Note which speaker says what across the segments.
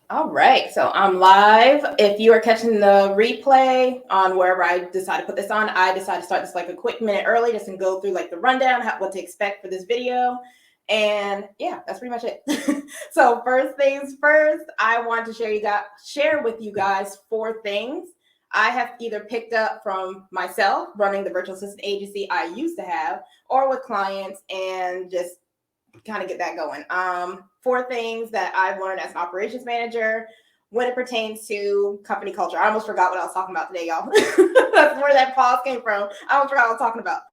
Speaker 1: All right, so I'm live. If you are catching the replay on wherever I decide to put this on, I decided to start this like a quick minute early just to go through like the rundown, what to expect for this video. And yeah, that's pretty much it. So first things first, I want to share with you guys 4 things I have either picked up from myself running the virtual assistant agency I used to have, or with clients, and just kind of get that going. 4 things that I've learned as an operations manager when it pertains to company culture. I almost forgot what I was talking about today, y'all. That's where that pause came from. I almost forgot what I was talking about.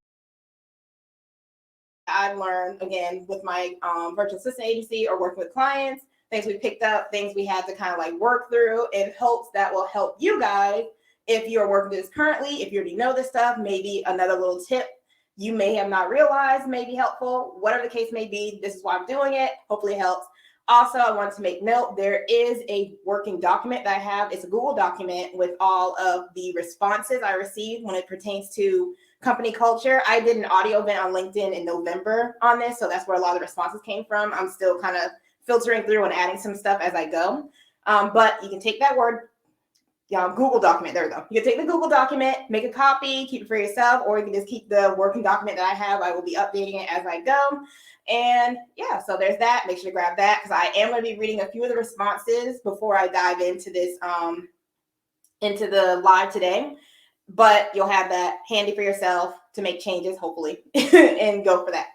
Speaker 1: I've learned again with my virtual assistant agency or working with clients, things we picked up, things we had to kind of like work through in hopes that will help you guys if you're working this currently, if you already know this stuff, maybe another little tip you may have not realized may be helpful. Whatever the case may be, this is why I'm doing it. Hopefully it helps. Also, I wanted to make note, there is a working document that I have. It's a Google document with all of the responses I received when it pertains to company culture. I did an audio event on LinkedIn in November on this, so that's where a lot of the responses came from. I'm still kind of filtering through and adding some stuff as I go. But you can take that word, Google document. There we go. You can take the Google document, make a copy, keep it for yourself, or you can just keep the working document that I have. I will be updating it as I go. And yeah, so there's that. Make sure to grab that because I am going to be reading a few of the responses before I dive into this, into the live today. But you'll have that handy for yourself to make changes, hopefully, and go for that.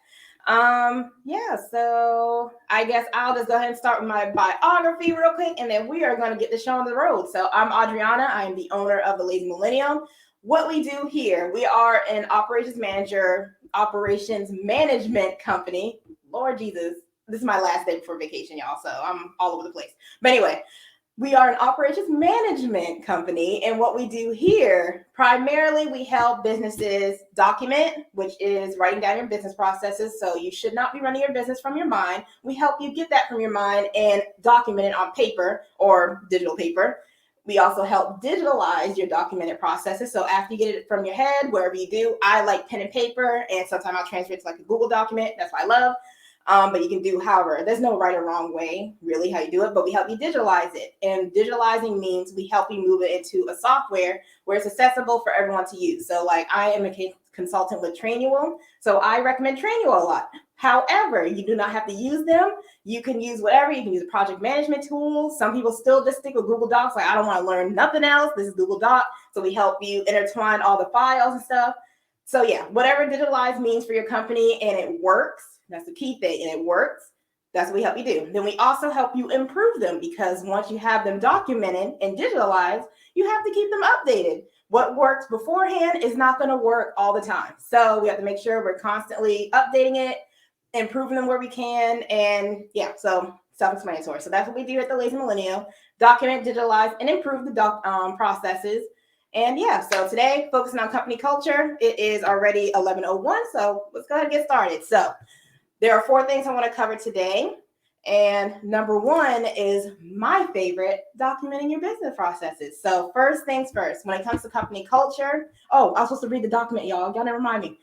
Speaker 1: Yeah, so I guess I'll just go ahead and start with my biography real quick, and then we are going to get the show on the road. So I'm Adriana. I am the owner of the Lazy Millennium. What we do here, we are an operations management company. Lord Jesus, this is my last day before vacation, y'all, so I'm all over the place. But anyway, we are an operations management company, and what we do here, primarily we help businesses document, which is writing down your business processes. So you should not be running your business from your mind. We help you get that from your mind and document it on paper or digital paper. We also help digitalize your documented processes. So after you get it from your head, wherever you do, I like pen and paper, and sometimes I'll transfer it to like a Google document. That's what I love. But you can do however. There's no right or wrong way, really, how you do it, but we help you digitalize it. And digitalizing means we help you move it into a software where it's accessible for everyone to use. So like I am a consultant with Trainual, so I recommend Trainual a lot. However, you do not have to use them. You can use whatever. You can use a project management tool. Some people still just stick with Google Docs. Like, I don't want to learn nothing else. This is Google Doc. So we help you intertwine all the files and stuff. So yeah, whatever digitalized means for your company and it works, that's the key thing, and it works, that's what we help you do. Then we also help you improve them because once you have them documented and digitalized, you have to keep them updated. What worked beforehand is not going to work all the time. So we have to make sure we're constantly updating it, improving them where we can. And yeah, so self-explanatory. So that's what we do at the Lazy Millennial: document, digitalize, and improve the processes. And yeah, so today, focusing on company culture. It is already 11:01, so let's go ahead and get started. So there are 4 things I want to cover today. And number 1 is my favorite, documenting your business processes. So first things first, when it comes to company culture, I was supposed to read the document, y'all. Y'all never remind me.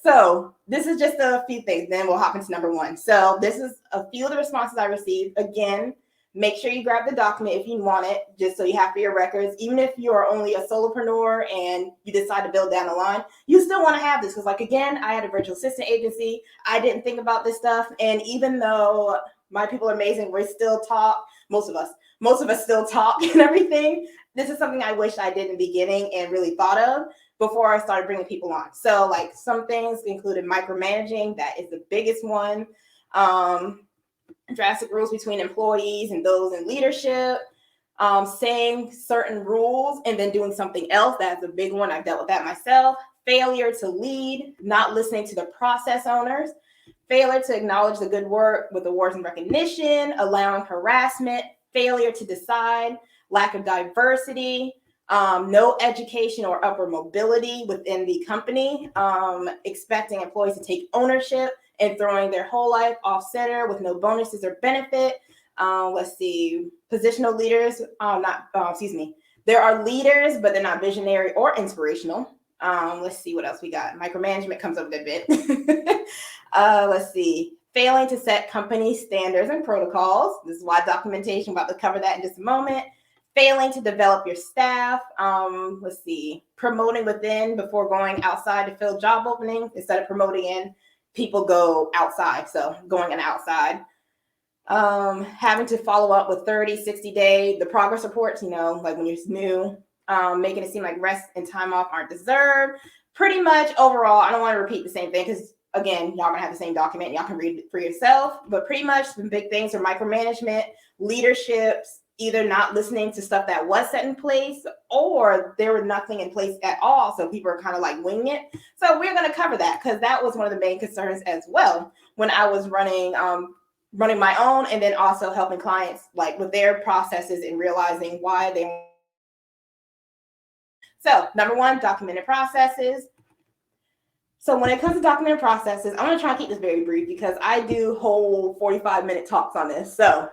Speaker 1: So this is just a few things. Then we'll hop into number 1. So this is a few of the responses I received. Again, make sure you grab the document if you want it, just so you have for your records. Even if you're only a solopreneur and you decide to build down the line, you still want to have this. Because like, again, I had a virtual assistant agency. I didn't think about this stuff. And even though my people are amazing, we still talk, most of us still talk and everything. This is something I wish I did in the beginning and really thought of before I started bringing people on. So like some things included micromanaging. That is the biggest one. Drastic rules between employees and those in leadership, saying certain rules and then doing something else. That's a big one. I've dealt with that myself. Failure to lead, not listening to the process owners, failure to acknowledge the good work with awards and recognition, allowing harassment, failure to decide, lack of diversity, no education or upward mobility within the company, expecting employees to take ownership and throwing their whole life off center with no bonuses or benefit. Let's see, positional leaders, there are leaders, but they're not visionary or inspirational. Let's see what else we got. Micromanagement comes up a good bit. Let's see, failing to set company standards and protocols. This is why documentation, I'm about to cover that in just a moment. Failing to develop your staff. Promoting within before going outside to fill job openings. Instead of promoting in, people go outside. So going in outside. Having to follow up with 30, 60-day, the progress reports, like when you're new, making it seem like rest and time off aren't deserved. Pretty much overall, I don't want to repeat the same thing because, again, y'all gonna have the same document. Y'all can read it for yourself. But pretty much the big things are micromanagement, leaderships, either not listening to stuff that was set in place or there was nothing in place at all. So people are kind of like winging it. So we're going to cover that because that was one of the main concerns as well when I was running my own and then also helping clients like with their processes and realizing why they. So number one, documented processes. So when it comes to documented processes, I'm going to try and keep this very brief because I do whole 45-minute talks on this. So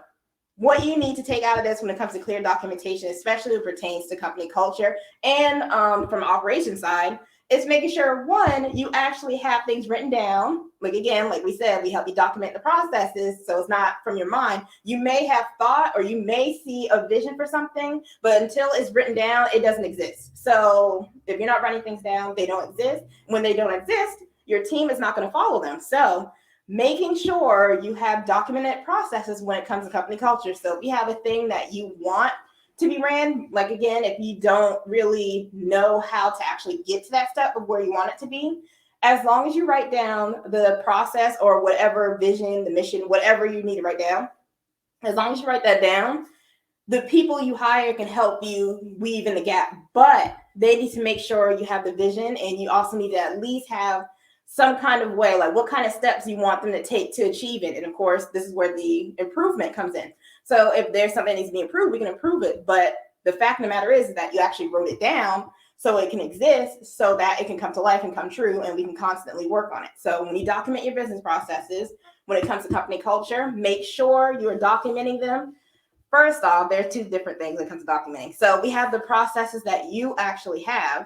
Speaker 1: what you need to take out of this when it comes to clear documentation, especially when it pertains to company culture and from the operations side, is making sure, one, you actually have things written down. Like, again, like we said, we help you document the processes, so it's not from your mind. You may have thought or you may see a vision for something, but until it's written down, it doesn't exist. So if you're not writing things down, they don't exist. When they don't exist, your team is not going to follow them. So making sure you have documented processes when it comes to company culture. So if you have a thing that you want to be ran, like, again, if you don't really know how to actually get to that step of where you want it to be, as long as you write down the process or whatever vision, the mission, whatever you need to write down, as long as you write that down, the people you hire can help you weave in the gap, but they need to make sure you have the vision, and you also need to at least have some kind of way, like what kind of steps you want them to take to achieve it. And of course, this is where the improvement comes in. So if there's something that needs to be improved, we can improve it. But the fact of the matter is that you actually wrote it down so it can exist, so that it can come to life and come true, and we can constantly work on it. So when you document your business processes, when it comes to company culture, make sure you're documenting them. First off, there are two different things when it comes to documenting. So we have the processes that you actually have.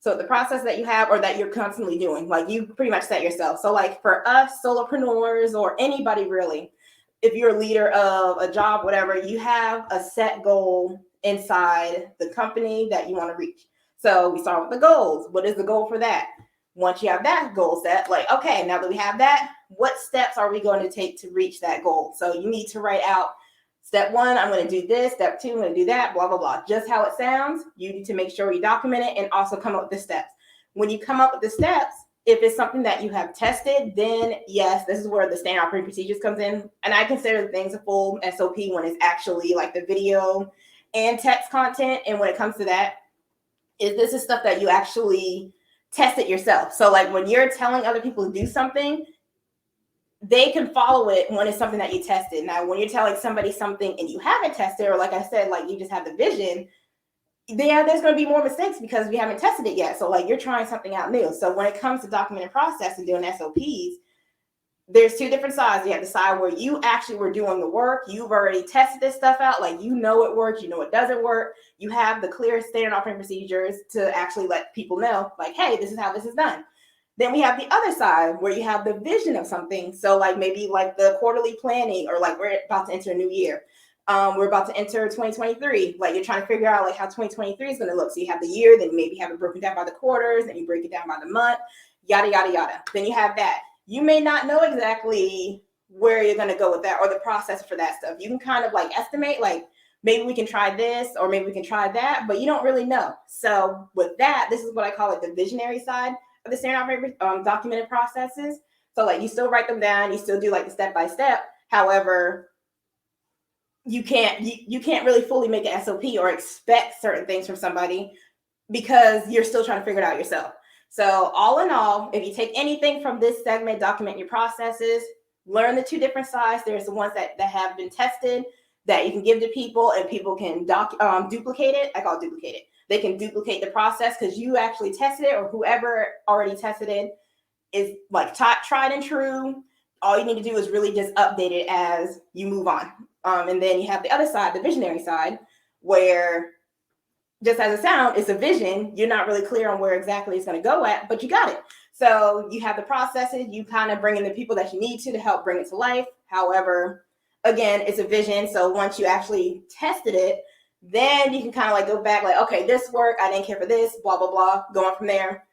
Speaker 1: So the process that you have or that you're constantly doing, like you pretty much set yourself. So like for us solopreneurs or anybody really, if you're a leader of a job, whatever, you have a set goal inside the company that you want to reach. So we start with the goals. What is the goal for that? Once you have that goal set, like, okay, now that we have that, what steps are we going to take to reach that goal? So you need to write out step one, I'm going to do this. Step two, I'm going to do that, blah, blah, blah. Just how it sounds. You need to make sure you document it and also come up with the steps. When you come up with the steps, if it's something that you have tested, then yes, this is where the standard operating procedures comes in. And I consider things a full SOP when it's actually like the video and text content. And when it comes to that, this is stuff that you actually tested yourself. So like when you're telling other people to do something, they can follow it when it's something that you tested. Now, when you're telling somebody something and you haven't tested, or like I said, like you just have the vision, there's going to be more mistakes because we haven't tested it yet. So like you're trying something out new. So when it comes to documenting process and doing SOPs, there's two different sides. You have the side where you actually were doing the work. You've already tested this stuff out. Like, you know it works. You know it doesn't work. You have the clear standard operating procedures to actually let people know, like, hey, this is how this is done. Then we have the other side where you have the vision of something. So like maybe like the quarterly planning, or like we're about to enter a new year. We're about to enter 2023. Like you're trying to figure out like how 2023 is going to look. So you have the year, then you maybe have it broken down by the quarters, and you break it down by the month, yada, yada, yada. Then you have that. You may not know exactly where you're going to go with that or the process for that stuff. You can kind of like estimate, like maybe we can try this or maybe we can try that, but you don't really know. So with that, this is what I call it the visionary side of the standard documented processes. So like you still write them down, you still do like the step by step. However, you can't really fully make an SOP or expect certain things from somebody because you're still trying to figure it out yourself. So all in all, if you take anything from this segment, document your processes, learn the two different sides. There's the ones that have been tested that you can give to people, and people can duplicate it. I call it duplicate it. They can duplicate the process because you actually tested it, or whoever already tested it is like tried and true. All you need to do is really just update it as you move on. And then you have the other side, the visionary side, where just as a sound, it's a vision. You're not really clear on where exactly it's going to go at, but you got it. So you have the processes, you kind of bring in the people that you need to help bring it to life. However, again, it's a vision. So once you actually tested it, then you can kind of like go back like, okay, this worked, I didn't care for this, blah, blah, blah, going from there.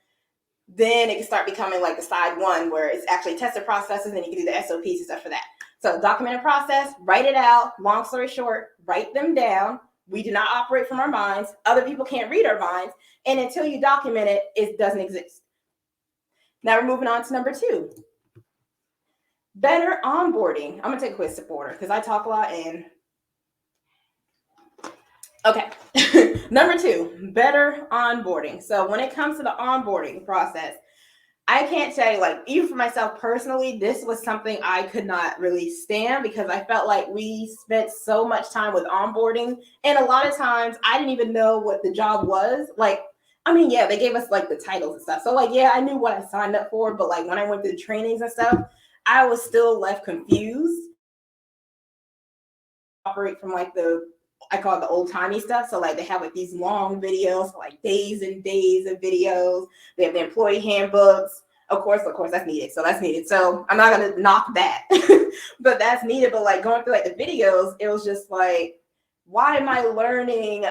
Speaker 1: Then it can start becoming like the side one where it's actually tested processes and you can do the SOPs and stuff for that. So document a process, write it out. Long story short, write them down. We do not operate from our minds. Other people can't read our minds. And until you document it, it doesn't exist. Now we're moving on to number 2. Better onboarding. I'm going to take a quick step order because I talk a lot and... Okay. Number 2, better onboarding. So when it comes to the onboarding process, I can't tell you, like, even for myself personally, this was something I could not really stand because I felt like we spent so much time with onboarding. And a lot of times I didn't even know what the job was. Like, I mean, yeah, they gave us like the titles and stuff. So like, yeah, I knew what I signed up for. But like when I went through the trainings and stuff, I was still left confused. Operate from like I call it the old timey stuff. So like they have like these long videos, like days and days of videos. They have the employee handbooks. Of course, that's needed. So that's needed. So I'm not going to knock that, but that's needed. But like going through like the videos, it was just like, why am I learning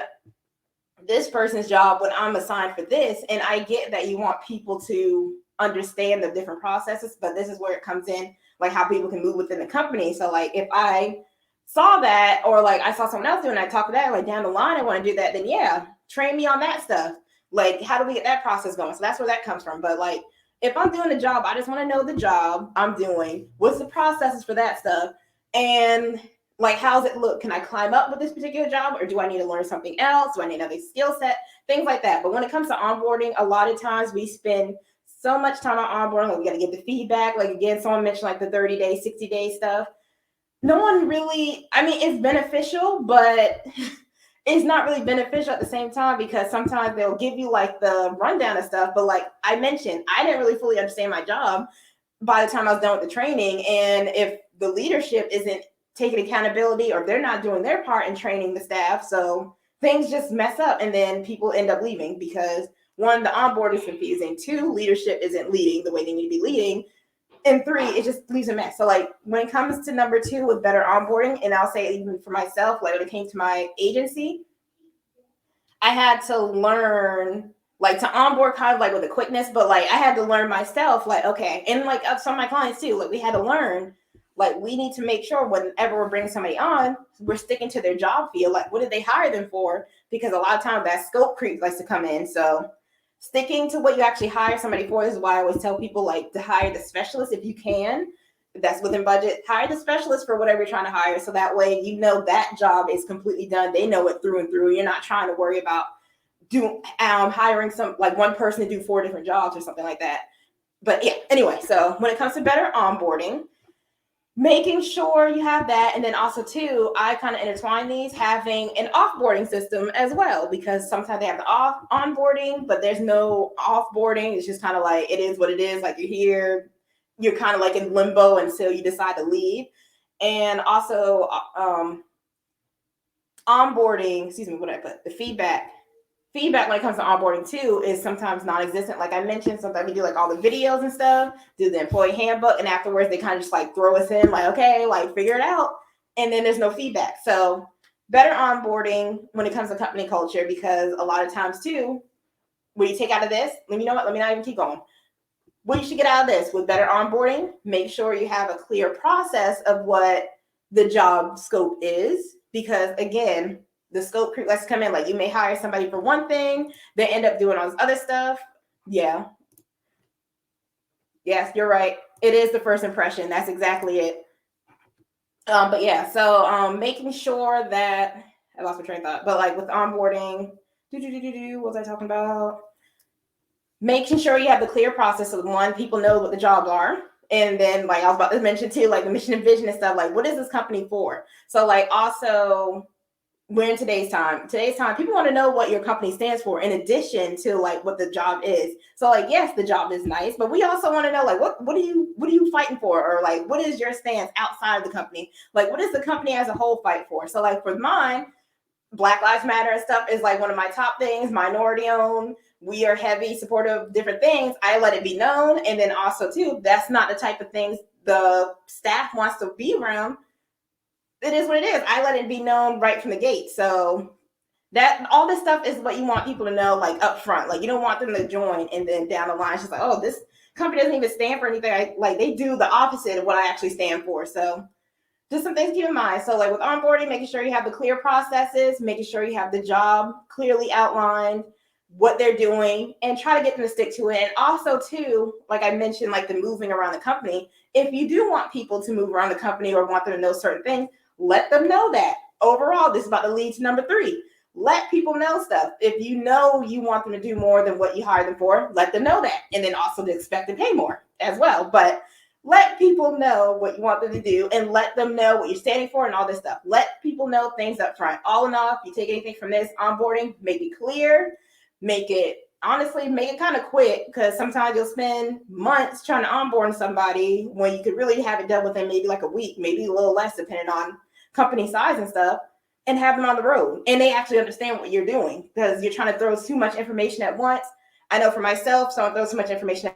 Speaker 1: this person's job when I'm assigned for this? And I get that you want people to understand the different processes, but this is where it comes in, like how people can move within the company. So like if I saw that, or like I saw someone else doing, I talk to that, like down the line, I want to do that, then yeah, train me on that stuff. Like, how do we get that process going? So that's where that comes from. But like, if I'm doing a job, I just want to know the job I'm doing. What's the processes for that stuff? And like, how's it look? Can I climb up with this particular job, or do I need to learn something else? Do I need another skill set? Things like that. But when it comes to onboarding, a lot of times we spend so much time on onboarding. Like, we got to get the feedback. Like, again, someone mentioned like the 30-day, 60-day stuff. No one really, I mean, it's beneficial, but it's not really beneficial at the same time, because sometimes they'll give you like the rundown of stuff. But like I mentioned, I didn't really fully understand my job by the time I was done with the training. And if the leadership isn't taking accountability, or they're not doing their part in training the staff, so things just mess up, and then people end up leaving because 1, the onboard is confusing. 2, leadership isn't leading the way they need to be leading. And 3, it just leaves a mess. So like when it comes to number 2 with better onboarding, and I'll say even for myself, like when it came to my agency, I had to learn like to onboard kind of like with a quickness, but like I had to learn myself, like, okay, and like some of my clients too, like we had to learn, like we need to make sure whenever we're bringing somebody on, we're sticking to their job field. Like, what did they hire them for? Because a lot of times that scope creep likes to come in. So sticking to what you actually hire somebody for. This is why I always tell people like to hire the specialist if you can. If that's within budget, hire the specialist for whatever you're trying to hire. So that way, you know, that job is completely done. They know it through and through. You're not trying to worry about hiring some like one person to do 4 different jobs or something like that. But yeah, anyway, so when it comes to better onboarding, making sure you have that. And then also too, I kind of intertwine these, having an offboarding system as well, because sometimes they have the onboarding, but there's no offboarding. It's just kind of like, it is what it is. Like, you're here, you're kind of like in limbo until you decide to leave. And also onboarding, what did I put? The feedback when it comes to onboarding too is sometimes non-existent. Like I mentioned, sometimes we do like all the videos and stuff, do the employee handbook, and afterwards they kind of just like throw us in like, okay, like figure it out. And then there's no feedback. So better onboarding when it comes to company culture, because a lot of times too, what you take out of this, you know what, let me not even keep going. What you should get out of this with better onboarding, make sure you have a clear process of what the job scope is, because again, the scope creep likes to come in. Like, you may hire somebody for one thing, they end up doing all this other stuff. Yeah. Yes, you're right. It is the first impression. That's exactly it. But yeah, so making sure that I lost my train of thought. But like with onboarding, what was I talking about? Making sure you have the clear process of 1, people know what the jobs are. And then like I was about to mention too, like the mission and vision and stuff, like what is this company for? So like also, we're in today's time, people want to know what your company stands for, in addition to like what the job is. So like, yes, the job is nice, but we also want to know like what are you fighting for, or like what is your stance outside of the company? Like, what does the company as a whole fight for? So like for mine, Black Lives Matter and stuff is like one of my top things. Minority owned, we are heavy supportive of different things, I let it be known. And then also too, that's not the type of things the staff wants to be around. It is what it is. I let it be known right from the gate. So that all this stuff is what you want people to know, like up front. Like you don't want them to join and then down the line it's just like, oh, this company doesn't even stand for anything. Like they do the opposite of what I actually stand for. So just some things to keep in mind. So like with onboarding, making sure you have the clear processes, making sure you have the job clearly outlined, what they're doing, and try to get them to stick to it. And also too, like I mentioned, like the moving around the company, if you do want people to move around the company or want them to know certain things, let them know that. Overall, this is about to lead to number 3. Let people know stuff. If you know you want them to do more than what you hired them for, let them know that. And then also to expect to pay more as well. But let people know what you want them to do and let them know what you're standing for and all this stuff. Let people know things up front. All in all, if you take anything from this onboarding, make it clear, make it kind of quick, because sometimes you'll spend months trying to onboard somebody when you could really have it done within maybe like a week, maybe a little less depending on company size and stuff, and have them on the road. And they actually understand what you're doing, because you're trying to throw too much information at once. I know for myself, so I throw so much information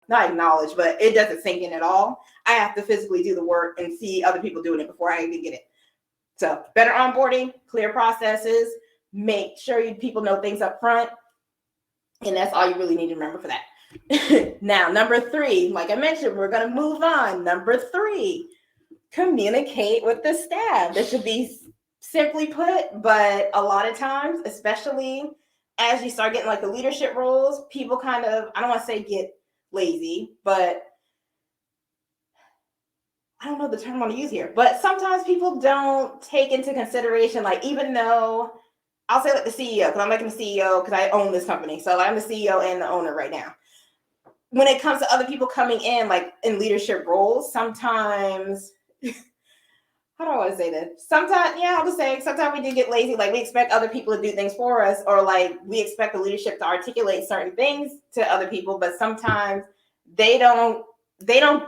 Speaker 1: not acknowledge, but it doesn't sink in at all. I have to physically do the work and see other people doing it before I even get it. So better onboarding, clear processes, make sure people know things up front. And that's all you really need to remember for that. Now, number 3, like I mentioned, we're going to move on. Number 3, communicate with the staff. This should be simply put, but a lot of times, especially as you start getting like the leadership roles, people kind of, I don't want to say get lazy, but I don't know the term I want to use here, but sometimes people don't take into consideration, like, even though I'll say like the CEO, because I'm making the CEO because I own this company. So I'm the CEO and the owner right now. When it comes to other people coming in, like in leadership roles, sometimes, how do I want to say this? Sometimes, yeah, I'll just say sometimes we do get lazy. Like we expect other people to do things for us, or like we expect the leadership to articulate certain things to other people, but sometimes they don't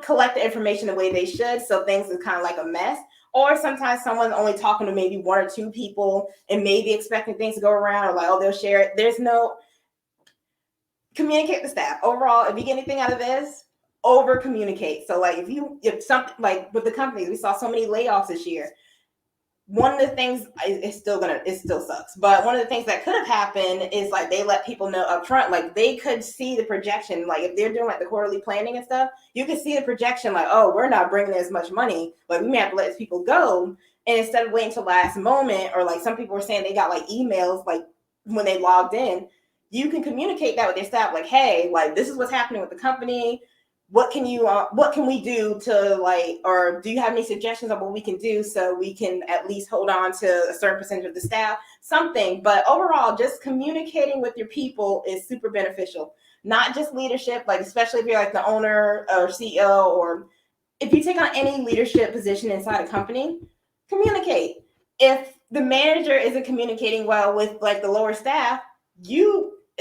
Speaker 1: collect the information the way they should. So things is kind of like a mess. Or sometimes someone's only talking to maybe 1 or 2 people and maybe expecting things to go around, or like, oh, they'll share it. There's no communicate with the staff. Overall, if you get anything out of this, over communicate. So like if something like with the companies, we saw so many layoffs this year. One of the things it still sucks, but one of the things that could have happened is like they let people know up front, like they could see the projection. Like if they're doing like the quarterly planning and stuff, you can see the projection, like, oh, we're not bringing as much money, like we may have to let people go. And instead of waiting till last moment, or like some people were saying they got like emails like when they logged in, you can communicate that with your staff, like, hey, like this is what's happening with the company. What can we do to like, or do you have any suggestions on what we can do so we can at least hold on to a certain percentage of the staff, something. But overall, just communicating with your people is super beneficial. Not just leadership, like especially if you're like the owner or CEO, or if you take on any leadership position inside a company, communicate. If the manager isn't communicating well with like the lower staff,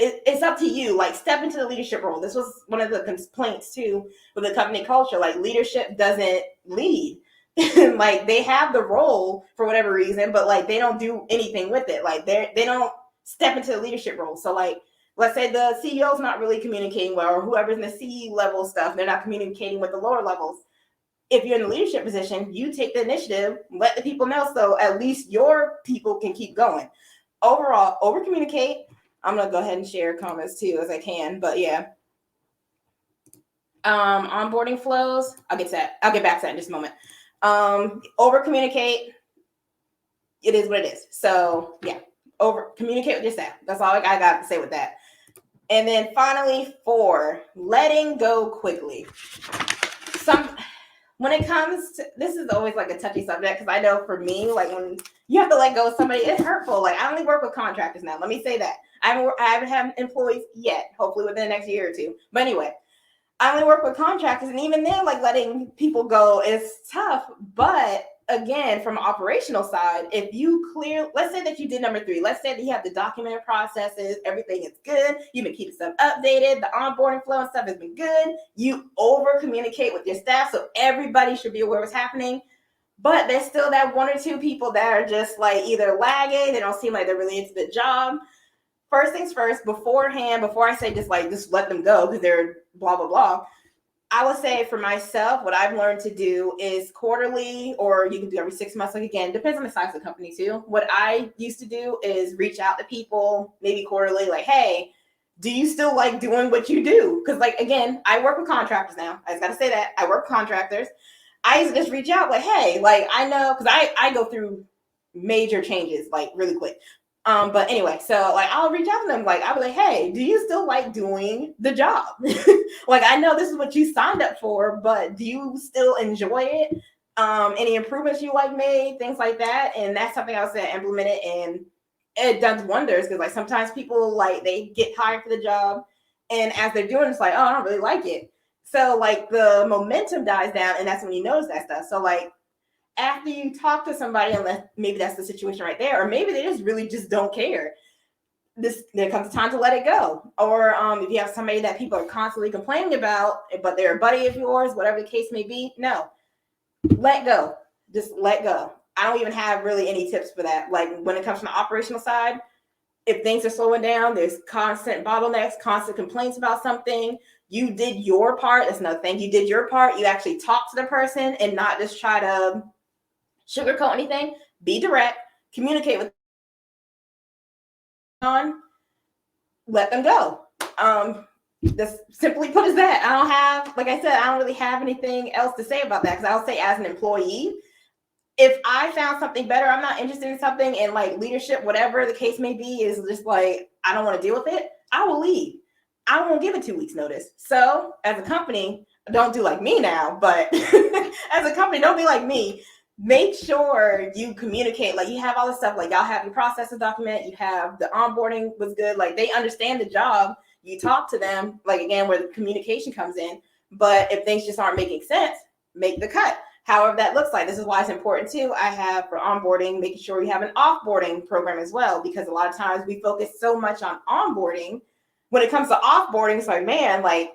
Speaker 1: it's up to you. Like step into the leadership role. This was one of the complaints too with the company culture. Like leadership doesn't lead. Like they have the role for whatever reason, but like they don't do anything with it. Like they don't step into the leadership role. So like let's say the CEO is not really communicating well, or whoever's in the C level stuff, they're not communicating with the lower levels. If you're in the leadership position, you take the initiative, let the people know, so at least your people can keep going. Overall, over communicate. I'm gonna go ahead and share comments too as I can, but yeah. Onboarding flows. I'll get back to that in just a moment. Over communicate. It is what it is. So yeah, over communicate with your staff. That's all I got to say with that. And then finally, 4, letting go quickly. When it comes to, this is always like a touchy subject, because I know for me, like when you have to let go of somebody, it's hurtful. Like I only work with contractors now. Let me say that. I haven't had employees yet, hopefully within the next year or 2. But anyway, I only work with contractors, and even then, like letting people go is tough. But again, from an operational side, if you let's say that you did number 3, let's say that you have the documented processes, everything is good, you've been keeping stuff updated, the onboarding flow and stuff has been good, you over communicate with your staff, so everybody should be aware what's happening. But there's still that 1 or 2 people that are just like either lagging, they don't seem like they're really into the job. first things first, beforehand, before I say just let them go because they're blah, blah, blah. I would say for myself, what I've learned to do is quarterly, or you can do every 6 months. Like, again, depends on the size of the company too. What I used to do is reach out to people, maybe quarterly, like, hey, do you still like doing what you do? Because, like, again, I work with contractors now. I just got to say that. I work with contractors. I used to just reach out, like, hey, like, I know, because I go through major changes, like, really quick. But anyway, so like I'll reach out to them, like I'll be like, hey, do you still like doing the job? Like, I know this is what you signed up for, but do you still enjoy it? Any improvements you like made, things like that. And that's something I was saying implemented, and it does wonders because like sometimes people like they get hired for the job, and as they're doing it's like, oh, I don't really like it. So like the momentum dies down, and that's when you notice that stuff. So like after you talk to somebody, unless maybe that's the situation right there, or maybe they just really just don't care. There comes a time to let it go. Or if you have somebody that people are constantly complaining about, but they're a buddy of yours, whatever the case may be, no, let go. Just let go. I don't even have really any tips for that. Like when it comes from the operational side, if things are slowing down, there's constant bottlenecks, constant complaints about something. You did your part. That's another thing. You did your part. You actually talked to the person and not just try to sugarcoat anything. Be direct, communicate with them, let them go. Just simply put as that. I don't have, like I said, I don't really have anything else to say about that, because I'll say as an employee, if I found something better, I'm not interested in something, and like leadership, whatever the case may be, is just like, I don't want to deal with it, I will leave. I won't give it 2 weeks notice. So as a company, don't do like me now, but as a company, don't be like me. Make sure you communicate, like you have all this stuff, like y'all have your processes document, you have the onboarding was good, like they understand the job, you talk to them, like again, where the communication comes in. But if things just aren't making sense, make the cut. However that looks like. This is why it's important too. I have for onboarding, making sure we have an offboarding program as well, because a lot of times we focus so much on onboarding. When it comes to offboarding, it's like, man, like,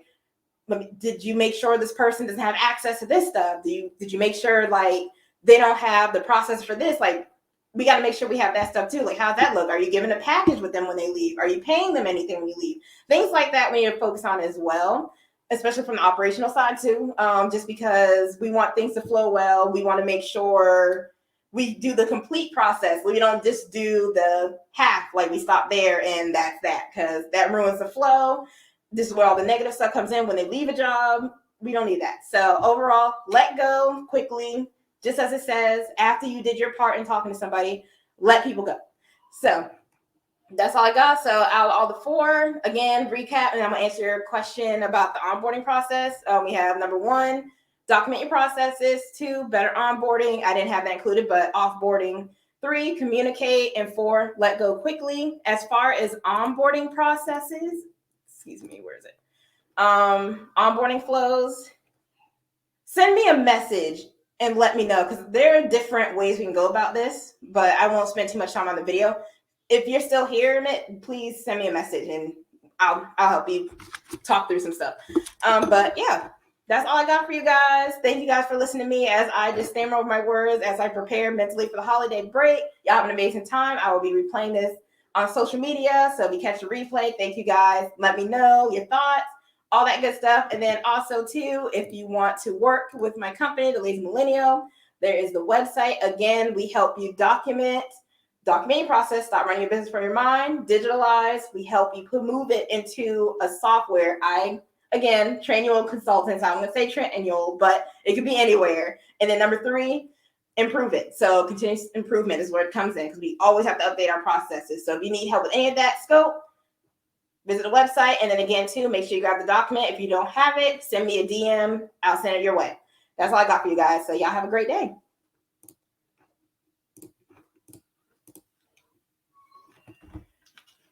Speaker 1: did you make sure this person doesn't have access to this stuff? Did you make sure like they don't have the process for this? Like, we got to make sure we have that stuff too. Like, how's that look? Are you giving a package with them when they leave? Are you paying them anything when you leave? Things like that we need to focus on as well, especially from the operational side too. Just because we want things to flow well, we want to make sure we do the complete process. We don't just do the half, like we stop there and that's that, because that ruins the flow. This is where all the negative stuff comes in when they leave a job. We don't need that. So overall, let go quickly, just as it says, after you did your part in talking to somebody, let people go. So that's all I got. So out of all the 4, again, recap, and I'm going to answer your question about the onboarding process. We have number 1, document your processes. 2, better onboarding. I didn't have that included, but offboarding. 3, communicate. And 4, let go quickly. As far as onboarding processes, excuse me, where is it? Onboarding flows. Send me a message and let me know, because there are different ways we can go about this, but I won't spend too much time on the video. If you're still hearing it, please send me a message and I'll help you talk through some stuff. But yeah, that's all I got for you guys. Thank you guys for listening to me as I just stammer over my words as I prepare mentally for the holiday break. Y'all have an amazing time. I will be replaying this on social media, so if you catch the replay, thank you guys. Let me know your thoughts, all that good stuff. And then also too, if you want to work with my company, The Lazy Millennial, there is the website. Again, we help you document your process, stop running your business from your mind, digitalize. We help you move it into a software. I, again, train your own consultants. I'm going to say train, but it could be anywhere. And then number 3, improve it. So continuous improvement is where it comes in, because we always have to update our processes. So if you need help with any of that scope, visit the website. And then again, too, make sure you grab the document. If you don't have it, send me a DM. I'll send it your way. That's all I got for you guys. So y'all have a great day.